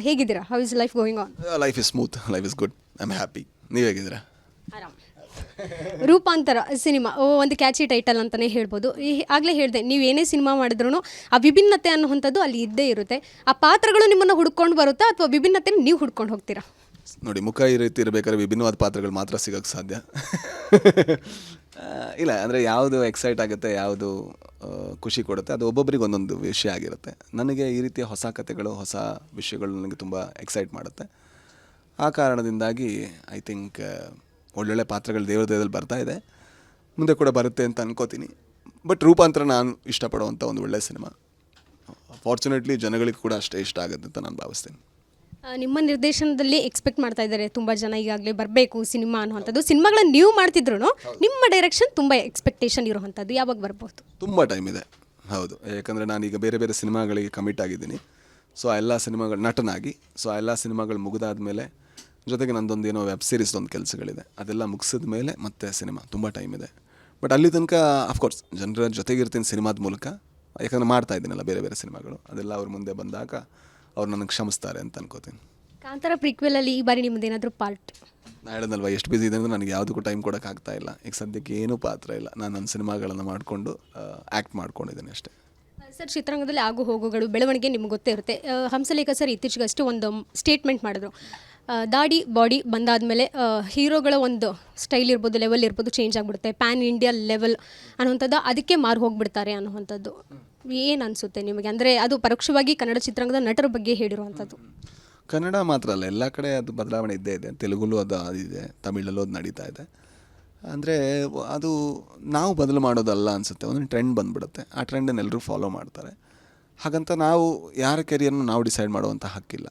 ಹೇಗಿದ್ದೀರಾ? How is life going on? Life is smooth, life is good, I am happy. ನೀವು ಹೇಗಿದ್ದೀರಾ? ಆರಾಮ್. ರೂಪಾಂತರ ಸಿನಿಮಾ ಒಂದು ಕ್ಯಾಚಿ ಟೈಟಲ್ ಅಂತಲೇ ಹೇಳ್ಬೋದು. ಆಗಲೇ ಹೇಳಿದೆ, ನೀವು ಏನೇ ಸಿನಿಮಾ ಮಾಡಿದ್ರೂ ಆ ವಿಭಿನ್ನತೆ ಅನ್ನುವಂಥದ್ದು ಅಲ್ಲಿ ಇದ್ದೇ ಇರುತ್ತೆ. ಆ ಪಾತ್ರಗಳು ನಿಮ್ಮನ್ನು ಹುಡ್ಕೊಂಡು ಬರುತ್ತಾ ಅಥವಾ ವಿಭಿನ್ನತೆ ನೀವು ಹುಡ್ಕೊಂಡು ಹೋಗ್ತೀರಾ? ನೋಡಿ, ಮುಖ ಈ ರೀತಿ ಇರಬೇಕಾದ್ರೆ ವಿಭಿನ್ನವಾದ ಪಾತ್ರಗಳು ಮಾತ್ರ ಸಿಗೋಕ್ಕೆ ಸಾಧ್ಯ. ಇಲ್ಲ ಅಂದರೆ ಯಾವುದು ಎಕ್ಸೈಟ್ ಆಗುತ್ತೆ, ಯಾವುದು ಖುಷಿ ಕೊಡುತ್ತೆ, ಅದು ಒಬ್ಬೊಬ್ಬರಿಗೆ ಒಂದೊಂದು ವಿಷಯ ಆಗಿರುತ್ತೆ. ನನಗೆ ಈ ರೀತಿಯ ಹೊಸ ಕಥೆಗಳು, ಹೊಸ ವಿಷಯಗಳು ನನಗೆ ತುಂಬ ಎಕ್ಸೈಟ್ ಮಾಡುತ್ತೆ. ಆ ಕಾರಣದಿಂದಾಗಿ ಐ ಥಿಂಕ್ ಒಳ್ಳೊಳ್ಳೆ ಪಾತ್ರಗಳು ದೇವರದಲ್ಲಿ ಬರ್ತಾ ಇದೆ, ಮುಂದೆ ಕೂಡ ಬರುತ್ತೆ ಅಂತ ಅನ್ಕೋತೀನಿ. ಬಟ್ ರೂಪಾಂತರ ನಾನು ಇಷ್ಟಪಡುವಂಥ ಒಂದು ಒಳ್ಳೆಯ ಸಿನಿಮಾ. ಫಾರ್ಚುನೇಟ್ಲಿ ಜನಗಳಿಗೆ ಕೂಡ ಅಷ್ಟೇ ಇಷ್ಟ ಆಗುತ್ತೆ ಅಂತ ನಾನು ಭಾವಿಸ್ತೀನಿ. ನಿಮ್ಮ ನಿರ್ದೇಶನದಲ್ಲಿ ಎಕ್ಸ್ಪೆಕ್ಟ್ ಮಾಡ್ತಾ ಇದ್ದಾರೆ ತುಂಬ ಜನ ಈಗಾಗಲೇ ಬರಬೇಕು ಸಿನಿಮಾ ಅನ್ನುವಂಥದ್ದು. ಸಿನಿಮಾಗಳನ್ನ ನೀವು ಮಾಡ್ತಿದ್ರು ನಿಮ್ಮ ಡೈರೆಕ್ಷನ್ ತುಂಬ ಎಕ್ಸ್ಪೆಕ್ಟೇಷನ್ ಇರುವಂಥದ್ದು ಯಾವಾಗ ಬರ್ಬೋದು? ತುಂಬ ಟೈಮ್ ಇದೆ, ಹೌದು. ಯಾಕಂದರೆ ನಾನೀಗ ಬೇರೆ ಬೇರೆ ಸಿನಿಮಾಗಳಿಗೆ ಕಮಿಟ್ ಆಗಿದ್ದೀನಿ. ಸೊ ಆ ಎಲ್ಲ ಸಿನಿಮಾಗಳು ನಟನಾಗಿ, ಸೊ ಆ ಎಲ್ಲ ಸಿನಿಮಾಗಳು ಮುಗಿದಾದ್ಮೇಲೆ ಜೊತೆಗೆ ನಂದೊಂದು ಏನೋ ವೆಬ್ ಸೀರೀಸ್ ಒಂದು ಕೆಲಸಗಳಿದೆ, ಅದೆಲ್ಲ ಮುಗಿಸಿದ ಮೇಲೆ ಮತ್ತೆ ಸಿನಿಮಾ. ತುಂಬ ಟೈಮ್ ಇದೆ. ಬಟ್ ಅಲ್ಲಿ ತನಕ ಅಫ್ಕೋರ್ಸ್ ಜನರ ಜೊತೆಗಿರ್ತೀನಿ ಸಿನಿಮಾದ ಮೂಲಕ. ಯಾಕಂದರೆ ಮಾಡ್ತಾ ಇದ್ದೀನಲ್ಲ ಬೇರೆ ಬೇರೆ ಸಿನಿಮಾಗಳು, ಅದೆಲ್ಲ ಅವ್ರ ಮುಂದೆ ಬಂದಾಗ ಅವ್ರು ನನಗೆ ಕ್ಷಮಿಸ್ತಾರೆ ಅಂತ ಅನ್ಕೋತೀನಿ. ಕಾಂತಾರ ಪ್ರೀಕ್ವೆಲಲ್ಲಿ ಈ ಬಾರಿ ನಿಮ್ಮದು ಏನಾದರೂ ಪಾರ್ಟ್? ನಾನು ಹೇಳಿದ್ನಲ್ವ, ಎಷ್ಟು ಬಿಸಿ ಇದೆ ಅಂದರೆ ನನಗೆ ಯಾವುದಕ್ಕೂ ಟೈಮ್ ಕೊಡೋಕ್ಕಾಗ್ತಾ ಇಲ್ಲ. ಈಗ ಸದ್ಯಕ್ಕೆ ಏನೂ ಪಾತ್ರ ಇಲ್ಲ, ನಾನು ನನ್ನ ಸಿನಿಮಾಗಳನ್ನು ಮಾಡಿಕೊಂಡು ಆ್ಯಕ್ಟ್ ಮಾಡ್ಕೊಂಡಿದ್ದೀನಿ ಅಷ್ಟೇ. ಸರ್, ಚಿತ್ರರಂಗದಲ್ಲಿ ಆಗು ಹೋಗುಗಳು ಬೆಳವಣಿಗೆ ನಿಮ್ಗೆ ಗೊತ್ತೇ ಇರುತ್ತೆ. ಹಂಸಲೇಖ ಸರ್ ಇತ್ತೀಚೆಗಷ್ಟೇ ಒಂದು ಸ್ಟೇಟ್ಮೆಂಟ್ ಮಾಡಿದ್ರು. ದಾಡಿ ಬಾಡಿ ಬಂದಾದಮೇಲೆ ಹೀರೋಗಳ ಒಂದು ಸ್ಟೈಲ್ ಇರ್ಬೋದು, ಲೆವೆಲ್ ಇರ್ಬೋದು, ಚೇಂಜ್ ಆಗಿಬಿಡುತ್ತೆ. ಪ್ಯಾನ್ ಇಂಡಿಯಾ ಲೆವೆಲ್ ಅನ್ನುವಂಥದ್ದು ಅದಕ್ಕೆ ಮಾರು ಹೋಗಿಬಿಡ್ತಾರೆ ಅನ್ನುವಂಥದ್ದು ಏನು ಅನಿಸುತ್ತೆ ನಿಮಗೆ? ಅಂದರೆ ಅದು ಪರೋಕ್ಷವಾಗಿ ಕನ್ನಡ ಚಿತ್ರರಂಗದ ನಟರ ಬಗ್ಗೆ ಹೇಳಿರುವಂಥದ್ದು. ಕನ್ನಡ ಮಾತ್ರ ಅಲ್ಲ, ಎಲ್ಲ ಕಡೆ ಅದು ಬದಲಾವಣೆ ಇದ್ದೇ ಇದೆ. ತೆಲುಗಲ್ಲೂ ಅದು ಇದೆ, ತಮಿಳಲ್ಲೂ ಅದು ನಡೀತಾ ಇದೆ. ಅಂದರೆ ಅದು ನಾವು ಬದಲು ಮಾಡೋದಲ್ಲ ಅನಿಸುತ್ತೆ. ಒಂದೊಂದು ಟ್ರೆಂಡ್ ಬಂದುಬಿಡುತ್ತೆ, ಆ ಟ್ರೆಂಡನ್ನು ಎಲ್ಲರೂ ಫಾಲೋ ಮಾಡ್ತಾರೆ. ಹಾಗಂತ ನಾವು ಯಾರ ಕೆರಿಯರ್ನು ನಾವು ಡಿಸೈಡ್ ಮಾಡುವಂಥ ಹಕ್ಕಿಲ್ಲ.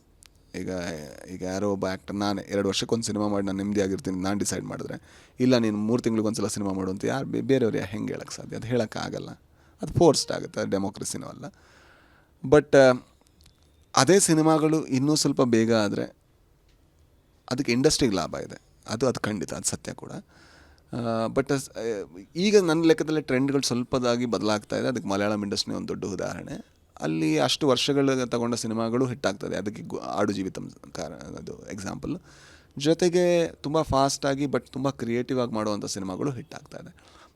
ಈಗ ಯಾರೋ ಒಬ್ಬ ಆ್ಯಕ್ಟರ್, ನಾನು 2 ವರ್ಷಕ್ಕೊಂದು ಸಿನಿಮಾ ಮಾಡಿ ನಾನು ನೆಮ್ಮದಿಯಾಗಿರ್ತೀನಿ ನಾನು ಡಿಸೈಡ್ ಮಾಡಿದ್ರೆ, ಇಲ್ಲ ನೀನು 3 ತಿಂಗಳಿಗೊಂದ್ಸಲ ಸಿನಿಮಾ ಮಾಡುವಂತ ಯಾರು ಬೇರೆಯವ್ರು ಹೆಂಗೆ ಹೇಳೋಕ್ಕೆ ಸಾಧ್ಯ? ಅದು ಹೇಳೋಕ್ಕಾಗಲ್ಲ, ಅದು ಫೋರ್ಸ್ಡ್ ಆಗುತ್ತೆ, ಅದು ಡೆಮೋಕ್ರಸಿನೂ ಅಲ್ಲ. ಬಟ್ ಅದೇ ಸಿನಿಮಾಗಳು ಇನ್ನೂ ಸ್ವಲ್ಪ ಬೇಗ ಆದರೆ ಅದಕ್ಕೆ ಇಂಡಸ್ಟ್ರಿಗೆ ಲಾಭ ಇದೆ, ಅದು ಖಂಡಿತ, ಅದು ಸತ್ಯ ಕೂಡ. ಬಟ್ ಈಗ ನನ್ನ ಲೆಕ್ಕದಲ್ಲಿ ಟ್ರೆಂಡ್ಗಳು ಸ್ವಲ್ಪದಾಗಿ ಬದಲಾಗ್ತಾ ಇದೆ. ಅದಕ್ಕೆ ಮಲಯಾಳಂ ಇಂಡಸ್ಟ್ರಿ ಒಂದು ದೊಡ್ಡ ಉದಾಹರಣೆ. ಅಲ್ಲಿ ಅಷ್ಟು ವರ್ಷಗಳು ತಗೊಂಡ ಸಿನಿಮಾಗಳು ಹಿಟ್ಟಾಗ್ತದೆ. ಅದಕ್ಕೆ ಆಡು ಜೀವಿತಂ ಅದು ಎಕ್ಸಾಂಪಲ್. ಜೊತೆಗೆ ತುಂಬ ಫಾಸ್ಟಾಗಿ ಬಟ್ ತುಂಬ ಕ್ರಿಯೇಟಿವ್ ಆಗಿ ಮಾಡುವಂಥ ಸಿನಿಮಾಗಳು ಹಿಟ್ಟಾಗ್ತಾ ಇದೆ.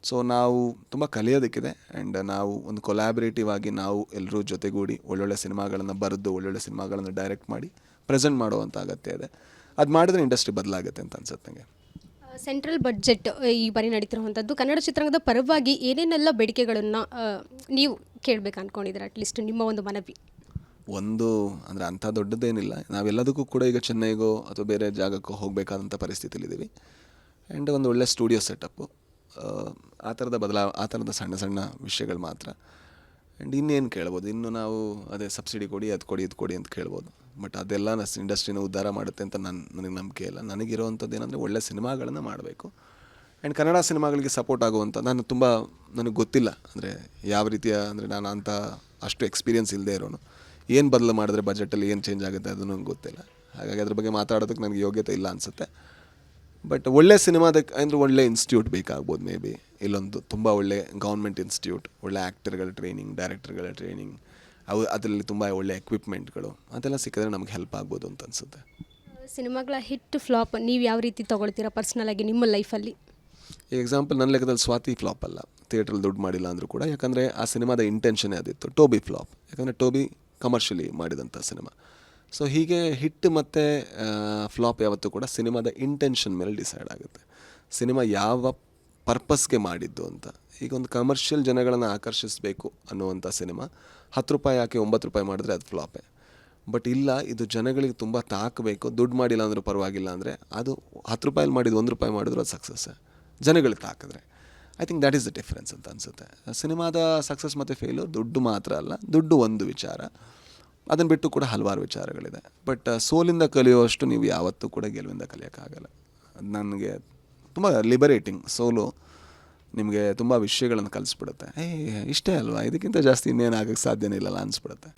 ಸೊ ನಾವು ತುಂಬ ಕಲಿಯೋದಕ್ಕಿದೆ. ಆ್ಯಂಡ್ ನಾವು ಒಂದು ಕೊಲ್ಯಾಬ್ರೇಟಿವ್ ಆಗಿ ನಾವು ಎಲ್ಲರೂ ಜೊತೆಗೂಡಿ ಒಳ್ಳೊಳ್ಳೆ ಸಿನಿಮಾಗಳನ್ನು ಬರೆದು, ಒಳ್ಳೊಳ್ಳೆ ಸಿನಿಮಾಗಳನ್ನು ಡೈರೆಕ್ಟ್ ಮಾಡಿ ಪ್ರೆಸೆಂಟ್ ಮಾಡುವಂಥ ಅಗತ್ಯ ಇದೆ. ಅದು ಮಾಡಿದ್ರೆ ಇಂಡಸ್ಟ್ರಿ ಬದಲಾಗುತ್ತೆ ಅಂತ ಅನ್ಸುತ್ತೆ ನನಗೆ. ಸೆಂಟ್ರಲ್ ಬಡ್ಜೆಟ್ ಈ ಬಾರಿ ನಡೀತಿರುವಂಥದ್ದು, ಕನ್ನಡ ಚಿತ್ರರಂಗದ ಪರವಾಗಿ ಏನೇನೆಲ್ಲ ಬೇಡಿಕೆಗಳನ್ನು ನೀವು ಕೇಳಬೇಕು ಅಂದ್ಕೊಂಡಿದ್ದೀರಾ? ಅಟ್ಲೀಸ್ಟ್ ನಿಮ್ಮ ಒಂದು ಮನವಿ. ಒಂದು ಅಂದರೆ ಅಂಥ ದೊಡ್ಡದೇನಿಲ್ಲ. ನಾವೆಲ್ಲದಕ್ಕೂ ಕೂಡ ಈಗ ಚೆನ್ನೈಗೋ ಅಥವಾ ಬೇರೆ ಜಾಗಕ್ಕೋ ಹೋಗಬೇಕಾದಂಥ ಪರಿಸ್ಥಿತಿಲಿದ್ದೀವಿ. ಆ್ಯಂಡ್ ಒಂದು ಒಳ್ಳೆ ಸ್ಟುಡಿಯೋ ಸೆಟಪ್ಪು, ಆ ಥರದ ಸಣ್ಣ ಸಣ್ಣ ವಿಷಯಗಳು ಮಾತ್ರ. ಆ್ಯಂಡ್ ಇನ್ನೇನು ಕೇಳ್ಬೋದು, ಇನ್ನು ನಾವು ಅದೇ ಸಬ್ಸಿಡಿ ಕೊಡಿ, ಅದು ಕೊಡಿ, ಇದು ಕೊಡಿ ಅಂತ ಕೇಳ್ಬೋದು. ಬಟ್ ಅದೆಲ್ಲ ಇಂಡಸ್ಟ್ರಿನ ಉದ್ಧಾರ ಮಾಡುತ್ತೆ ಅಂತ ನನಗೆ ನಂಬಿಕೆ ಇಲ್ಲ. ನನಗಿರುವಂಥದ್ದು ಏನಂದರೆ ಒಳ್ಳೆ ಸಿನಿಮಾಗಳನ್ನು ಮಾಡಬೇಕು. ಆ್ಯಂಡ್ ಕನ್ನಡ ಸಿನಿಮಾಗಳಿಗೆ ಸಪೋರ್ಟ್ ಆಗುವಂಥ, ನನಗೆ ಗೊತ್ತಿಲ್ಲ ಅಂದರೆ ಯಾವ ರೀತಿಯ, ಅಂದರೆ ನಾನು ಅಂತ ಅಷ್ಟು ಎಕ್ಸ್ಪೀರಿಯನ್ಸ್ ಇಲ್ಲದೆ ಇರೋನು. ಏನು ಬದಲು ಮಾಡಿದ್ರೆ ಬಜೆಟಲ್ಲಿ ಏನು ಚೇಂಜ್ ಆಗುತ್ತೆ ಅದು ನನಗೆ ಗೊತ್ತಿಲ್ಲ. ಹಾಗಾಗಿ ಅದ್ರ ಬಗ್ಗೆ ಮಾತಾಡೋದಕ್ಕೆ ನನಗೆ ಯೋಗ್ಯತೆ ಇಲ್ಲ ಅನಿಸುತ್ತೆ. ಬಟ್ ಒಳ್ಳೆ ಸಿನಿಮಾದಕ್ಕೆ ಅಂದರೆ ಒಳ್ಳೆ ಇನ್ಸ್ಟಿಟ್ಯೂಟ್ ಬೇಕಾಗ್ಬೋದು. ಮೇ ಬಿ ಇಲ್ಲೊಂದು ತುಂಬ ಒಳ್ಳೆ ಗೌರ್ಮೆಂಟ್ ಇನ್ಸ್ಟಿಟ್ಯೂಟ್, ಒಳ್ಳೆ ಆ್ಯಕ್ಟರ್ಗಳ ಟ್ರೈನಿಂಗ್, ಡೈರೆಕ್ಟರ್ಗಳ ಟ್ರೈನಿಂಗ್, ಅದರಲ್ಲಿ ತುಂಬ ಒಳ್ಳೆ ಎಕ್ವಿಪ್ಮೆಂಟ್ಗಳು, ಅದೆಲ್ಲ ಸಿಕ್ಕಿದ್ರೆ ನಮಗೆ ಹೆಲ್ಪ್ ಆಗ್ಬೋದು ಅಂತ ಅನಿಸುತ್ತೆ. ಸಿನಿಮಾಗಳ ಹಿಟ್ ಫ್ಲಾಪ್ ನೀವು ಯಾವ ರೀತಿ ತೊಗೊಳ್ತೀರಾ ಪರ್ಸ್ನಲ್ ಆಗಿ ನಿಮ್ಮ ಲೈಫಲ್ಲಿ? ಎಕ್ಸಾಂಪಲ್, ನನ್ನ ಲೆಕ್ಕದಲ್ಲಿ ಸ್ವಾತಿ ಫ್ಲಾಪ್ ಅಲ್ಲ, ಥಿಯೇಟ್ರಲ್ಲಿ ದುಡ್ಡು ಮಾಡಿಲ್ಲ ಅಂದರೂ ಕೂಡ. ಯಾಕಂದರೆ ಆ ಸಿನಿಮಾದ ಇಂಟೆನ್ಷನ್ನೇ ಅದಿತ್ತು. ಟೋಬಿ ಫ್ಲಾಪ್, ಯಾಕಂದರೆ ಟೋಬಿ ಕಮರ್ಷಿಯಲಿ ಮಾಡಿದಂಥ ಸಿನಿಮಾ. ಸೊ ಹೀಗೆ ಹಿಟ್ ಮತ್ತು ಫ್ಲಾಪ್ ಯಾವತ್ತೂ ಕೂಡ ಸಿನಿಮಾದ ಇಂಟೆನ್ಷನ್ ಮೇಲೆ ಡಿಸೈಡ್ ಆಗುತ್ತೆ. ಸಿನಿಮಾ ಯಾವ ಪರ್ಪಸ್ಗೆ ಮಾಡಿದ್ದು ಅಂತ. ಈಗ ಒಂದು ಕಮರ್ಷಿಯಲ್ ಜನಗಳನ್ನು ಆಕರ್ಷಿಸಬೇಕು ಅನ್ನುವಂಥ ಸಿನಿಮಾ 10 ರೂಪಾಯಿ ಹಾಕಿ 9 ರೂಪಾಯಿ ಮಾಡಿದ್ರೆ ಅದು ಫ್ಲಾಪೇ. ಬಟ್ ಇಲ್ಲ, ಇದು ಜನಗಳಿಗೆ ತುಂಬ ತಾಕಬೇಕು, ದುಡ್ಡು ಮಾಡಿಲ್ಲ ಅಂದರೂ ಪರವಾಗಿಲ್ಲ ಅಂದರೆ ಅದು 10 ರೂಪಾಯಲ್ಲಿ ಮಾಡಿದ್ದು 1 ರೂಪಾಯಿ ಮಾಡಿದ್ರು ಅದು ಸಕ್ಸಸ್ಸೇ, ಜನಗಳಿಗೆ ತಾಕಿದ್ರೆ. I think that is the difference ಅಂತ ಅನಿಸುತ್ತೆ. ಸಿನಿಮಾದ ಸಕ್ಸಸ್ ಮತ್ತು ಫೇಲು ದುಡ್ಡು ಮಾತ್ರ ಅಲ್ಲ, ದುಡ್ಡು ಒಂದು ವಿಚಾರ, ಅದನ್ನು ಬಿಟ್ಟು ಕೂಡ ಹಲವಾರು ವಿಚಾರಗಳಿದೆ. ಬಟ್ ಸೋಲಿಂದ ಕಲಿಯುವಷ್ಟು ನೀವು ಯಾವತ್ತೂ ಕೂಡ ಗೆಲುವಿಂದ ಕಲಿಯೋಕ್ಕಾಗಲ್ಲ. ಅದು ನನಗೆ ತುಂಬ ಲಿಬರೇಟಿಂಗ್. ಸೋಲು ನಿಮಗೆ ತುಂಬ ವಿಷಯಗಳನ್ನು ಕಲಿಸ್ಬಿಡುತ್ತೆ. ಇಷ್ಟೇ ಅಲ್ವಾ, ಇದಕ್ಕಿಂತ ಜಾಸ್ತಿ ಇನ್ನೇನು ಆಗೋಕ್ಕೆ ಸಾಧ್ಯನೇ ಇಲ್ಲಲ್ಲ ಅನಿಸ್ಬಿಡುತ್ತೆ.